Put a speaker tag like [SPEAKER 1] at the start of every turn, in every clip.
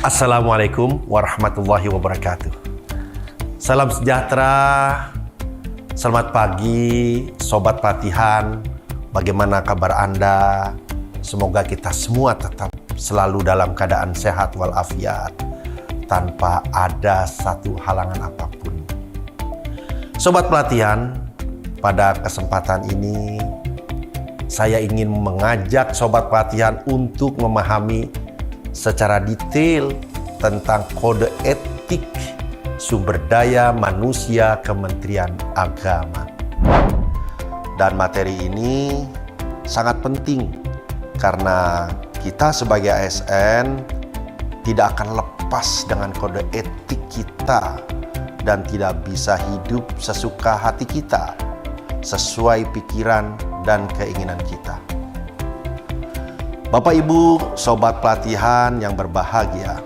[SPEAKER 1] Assalamualaikum warahmatullahi wabarakatuh. Salam sejahtera, selamat pagi Sobat Pelatihan. Bagaimana kabar Anda? Semoga kita semua tetap selalu dalam keadaan sehat walafiat, tanpa ada satu halangan apapun. Sobat Pelatihan, pada kesempatan ini saya ingin mengajak Sobat Pelatihan untuk memahami secara detail tentang kode etik sumber daya manusia Kementerian Agama. Dan materi ini sangat penting karena kita sebagai ASN tidak akan lepas dengan kode etik kita dan tidak bisa hidup sesuka hati kita sesuai pikiran dan keinginan kita. Bapak Ibu Sobat Pelatihan yang berbahagia,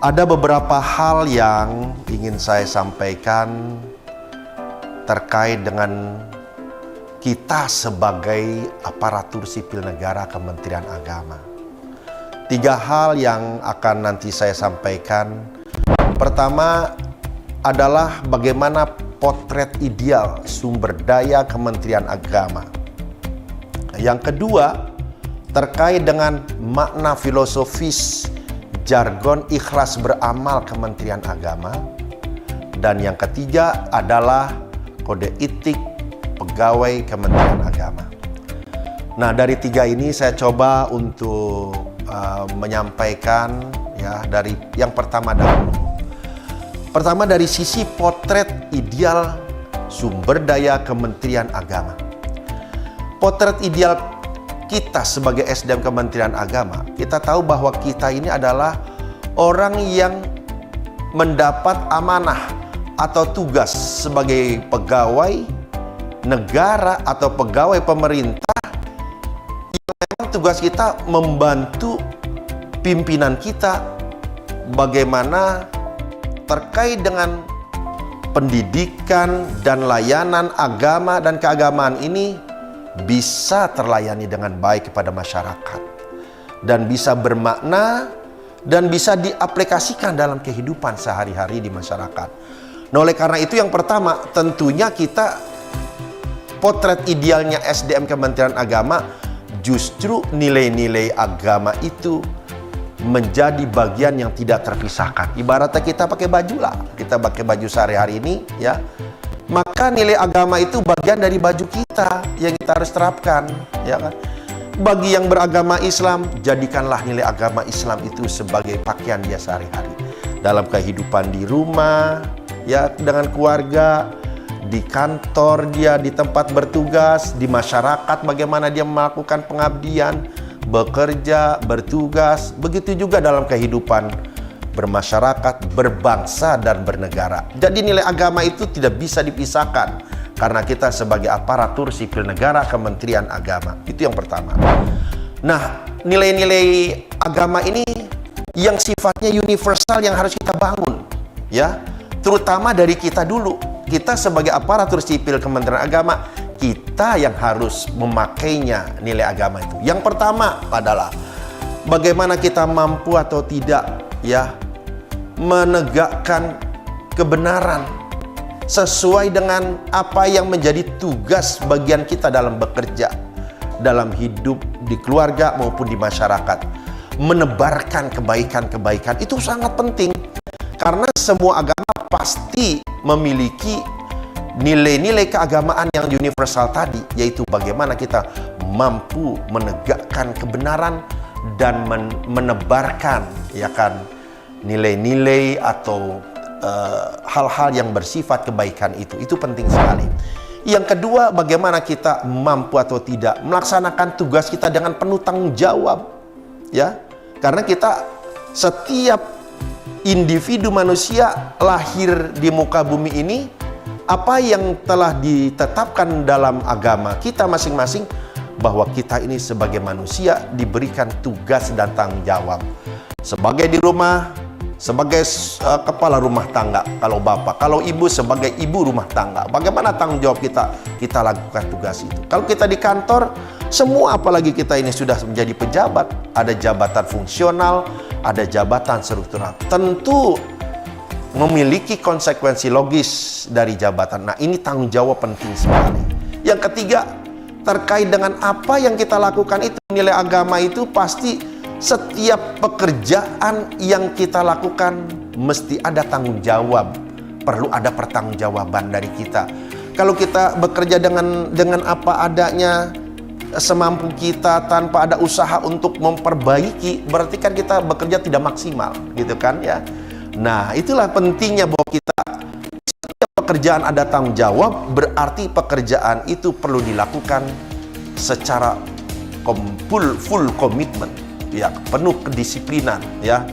[SPEAKER 1] ada beberapa hal yang ingin saya sampaikan terkait dengan kita sebagai aparatur sipil negara Kementerian Agama. 3 hal yang akan nanti saya sampaikan. Pertama adalah bagaimana potret ideal sumber daya Kementerian Agama. Yang kedua, terkait dengan makna filosofis jargon ikhlas beramal Kementerian Agama. Dan yang ketiga adalah kode etik pegawai Kementerian Agama. Nah, dari 3 ini saya coba untuk menyampaikan ya, dari yang pertama dahulu. Pertama dari sisi potret ideal sumber daya Kementerian Agama. Potret ideal kita sebagai SDM Kementerian Agama, kita tahu bahwa kita ini adalah orang yang mendapat amanah atau tugas sebagai pegawai negara atau pegawai pemerintah yang memang tugas kita membantu pimpinan kita bagaimana terkait dengan pendidikan dan layanan agama dan keagamaan ini bisa terlayani dengan baik kepada masyarakat dan bisa bermakna dan bisa diaplikasikan dalam kehidupan sehari-hari di masyarakat. Nah, oleh karena itu yang pertama tentunya kita potret idealnya SDM Kementerian Agama justru nilai-nilai agama itu menjadi bagian yang tidak terpisahkan. Ibaratnya kita pakai baju lah, kita pakai baju sehari-hari ini ya. Maka nilai agama itu bagian dari baju kita yang kita harus terapkan, ya kan? Bagi yang beragama Islam, jadikanlah nilai agama Islam itu sebagai pakaian dia sehari-hari. Dalam kehidupan di rumah, ya dengan keluarga, di kantor dia, di tempat bertugas, di masyarakat bagaimana dia melakukan pengabdian, bekerja, bertugas, begitu juga dalam kehidupan bermasyarakat, berbangsa, dan bernegara. Jadi nilai agama itu tidak bisa dipisahkan karena kita sebagai aparatur sipil negara Kementerian Agama. Itu yang pertama. Nah, nilai-nilai agama ini yang sifatnya universal yang harus kita bangun, ya, terutama dari kita dulu. Kita sebagai aparatur sipil Kementerian Agama, kita yang harus memakainya nilai agama itu. Yang pertama adalah bagaimana kita mampu atau tidak, ya, menegakkan kebenaran sesuai dengan apa yang menjadi tugas bagian kita dalam bekerja, dalam hidup di keluarga maupun di masyarakat. Menebarkan kebaikan-kebaikan itu sangat penting karena semua agama pasti memiliki nilai-nilai keagamaan yang universal tadi, yaitu bagaimana kita mampu menegakkan kebenaran dan menebarkan, ya kan, nilai-nilai atau hal-hal yang bersifat kebaikan itu penting sekali. Yang kedua, bagaimana kita mampu atau tidak melaksanakan tugas kita dengan penuh tanggung jawab, ya, karena kita setiap individu manusia lahir di muka bumi ini, apa yang telah ditetapkan dalam agama kita masing-masing bahwa kita ini sebagai manusia diberikan tugas dan tanggung jawab. Sebagai di rumah, sebagai kepala rumah tangga, kalau bapak, kalau ibu sebagai ibu rumah tangga, bagaimana tanggung jawab kita lakukan tugas itu. Kalau kita di kantor, semua apalagi kita ini sudah menjadi pejabat, ada jabatan fungsional, ada jabatan struktural, tentu memiliki konsekuensi logis dari jabatan. Nah, ini tanggung jawab penting sekali. Yang ketiga, terkait dengan apa yang kita lakukan itu, nilai agama itu pasti setiap pekerjaan yang kita lakukan mesti ada tanggung jawab, perlu ada pertanggungjawaban dari kita. Kalau kita bekerja dengan apa adanya, semampu kita, tanpa ada usaha untuk memperbaiki, berarti kan kita bekerja tidak maksimal, gitu kan ya. Nah, itulah pentingnya bahwa kita setiap pekerjaan ada tanggung jawab, berarti pekerjaan itu perlu dilakukan secara full commitment, ya, penuh kedisiplinan, ya,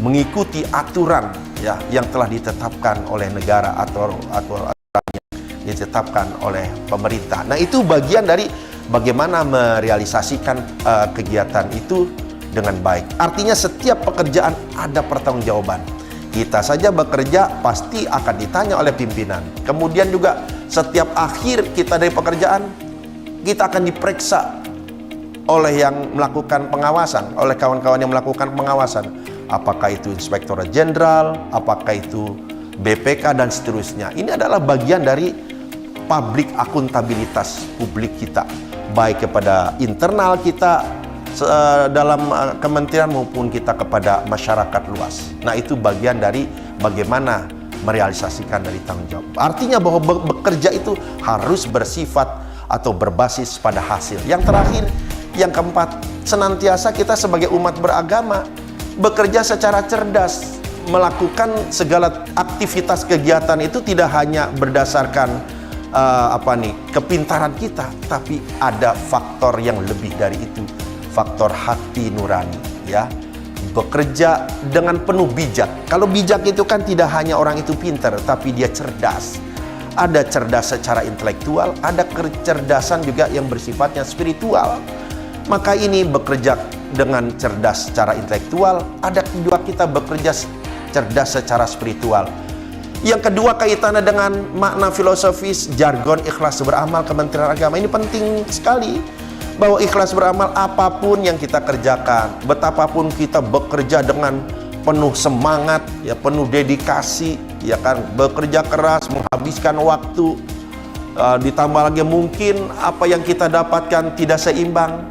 [SPEAKER 1] mengikuti aturan, ya, yang telah ditetapkan oleh negara atau aturan yang ditetapkan oleh pemerintah. Nah, itu bagian dari bagaimana merealisasikan kegiatan itu dengan baik. Artinya setiap pekerjaan ada pertanggungjawaban. Kita saja bekerja pasti akan ditanya oleh pimpinan. Kemudian juga setiap akhir kita dari pekerjaan, kita akan diperiksa oleh yang melakukan pengawasan, oleh kawan-kawan yang melakukan pengawasan. Apakah itu Inspektur Jenderal, apakah itu BPK, dan seterusnya. Ini adalah bagian dari publik akuntabilitas publik kita, baik kepada internal kita dalam kementerian maupun kita kepada masyarakat luas. Nah, itu bagian dari bagaimana merealisasikan dari tanggung jawab. Artinya bahwa bekerja itu harus bersifat atau berbasis pada hasil. Yang terakhir, yang keempat, senantiasa kita sebagai umat beragama bekerja secara cerdas, melakukan segala aktivitas kegiatan itu tidak hanya berdasarkan kepintaran kita, tapi ada faktor yang lebih dari itu, faktor hati nurani, ya. Bekerja dengan penuh bijak. Kalau bijak itu kan tidak hanya orang itu pintar, tapi dia cerdas. Ada cerdas secara intelektual, ada kecerdasan juga yang bersifatnya spiritual. Maka ini bekerja dengan cerdas secara intelektual, ada kedua kita bekerja cerdas secara spiritual. Yang kedua kaitannya dengan makna filosofis, jargon ikhlas beramal Kementerian Agama. Ini penting sekali, bahwa ikhlas beramal apapun yang kita kerjakan, betapapun kita bekerja dengan penuh semangat, ya, penuh dedikasi, ya kan, bekerja keras, menghabiskan waktu, ditambah lagi mungkin apa yang kita dapatkan tidak seimbang.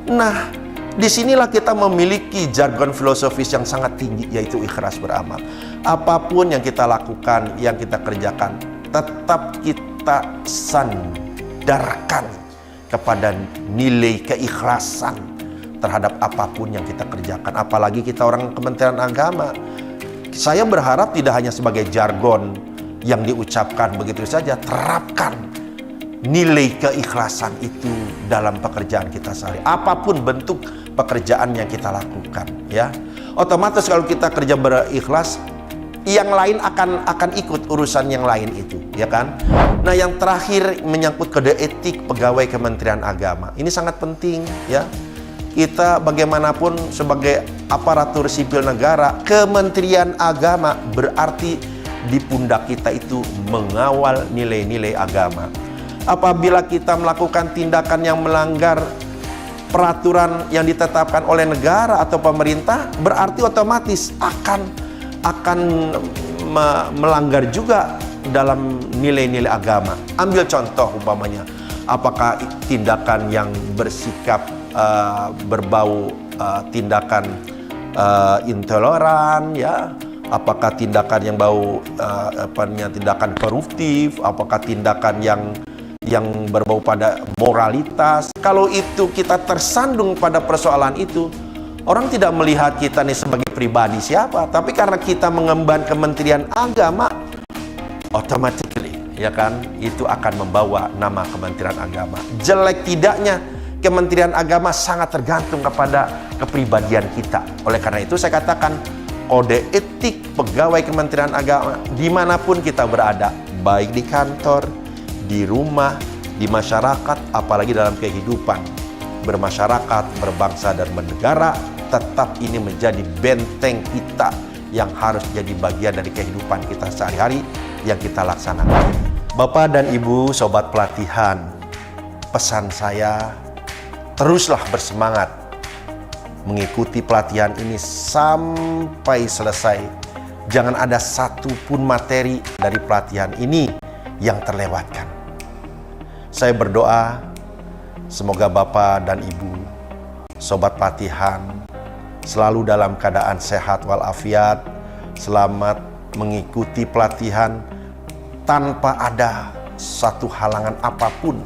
[SPEAKER 1] Nah, disinilah kita memiliki jargon filosofis yang sangat tinggi, yaitu ikhlas beramal. Apapun yang kita lakukan, yang kita kerjakan, tetap kita sandarkan kepada nilai keikhlasan terhadap apapun yang kita kerjakan. Apalagi kita orang Kementerian Agama. Saya berharap tidak hanya sebagai jargon yang diucapkan begitu saja, terapkan nilai keikhlasan itu dalam pekerjaan kita sehari. Apapun bentuk pekerjaan yang kita lakukan, ya. Otomatis kalau kita kerja berikhlas, yang lain akan ikut urusan yang lain itu, ya kan? Nah, yang terakhir menyangkut kode etik pegawai Kementerian Agama. Ini sangat penting, ya. Kita bagaimanapun sebagai aparatur sipil negara, Kementerian Agama berarti di pundak kita itu mengawal nilai-nilai agama. Apabila kita melakukan tindakan yang melanggar peraturan yang ditetapkan oleh negara atau pemerintah, berarti otomatis akan melanggar juga dalam nilai-nilai agama. Ambil contoh umpamanya, apakah tindakan yang bersikap berbau tindakan intoleran, ya, apakah tindakan yang bau tindakan koruptif, apakah tindakan yang berbau pada moralitas. Kalau itu kita tersandung pada persoalan itu, orang tidak melihat kita nih sebagai pribadi siapa, tapi karena kita mengemban Kementerian Agama, automatically, ya kan, itu akan membawa nama Kementerian Agama. Jelek tidaknya Kementerian Agama sangat tergantung kepada kepribadian kita. Oleh karena itu saya katakan, kode etik pegawai Kementerian Agama dimanapun kita berada, baik di kantor, di rumah, di masyarakat, apalagi dalam kehidupan bermasyarakat, berbangsa dan bernegara, tetap ini menjadi benteng kita yang harus jadi bagian dari kehidupan kita sehari-hari yang kita laksanakan. Bapak dan Ibu Sobat Pelatihan, pesan saya, teruslah bersemangat mengikuti pelatihan ini sampai selesai. Jangan ada satupun materi dari pelatihan ini yang terlewatkan. Saya berdoa, semoga Bapak dan Ibu Sobat Pelatihan selalu dalam keadaan sehat walafiat, selamat mengikuti pelatihan tanpa ada satu halangan apapun.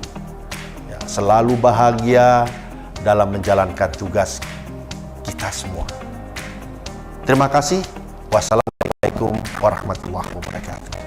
[SPEAKER 1] Ya, selalu bahagia dalam menjalankan tugas kita semua. Terima kasih. Wassalamualaikum warahmatullahi wabarakatuh.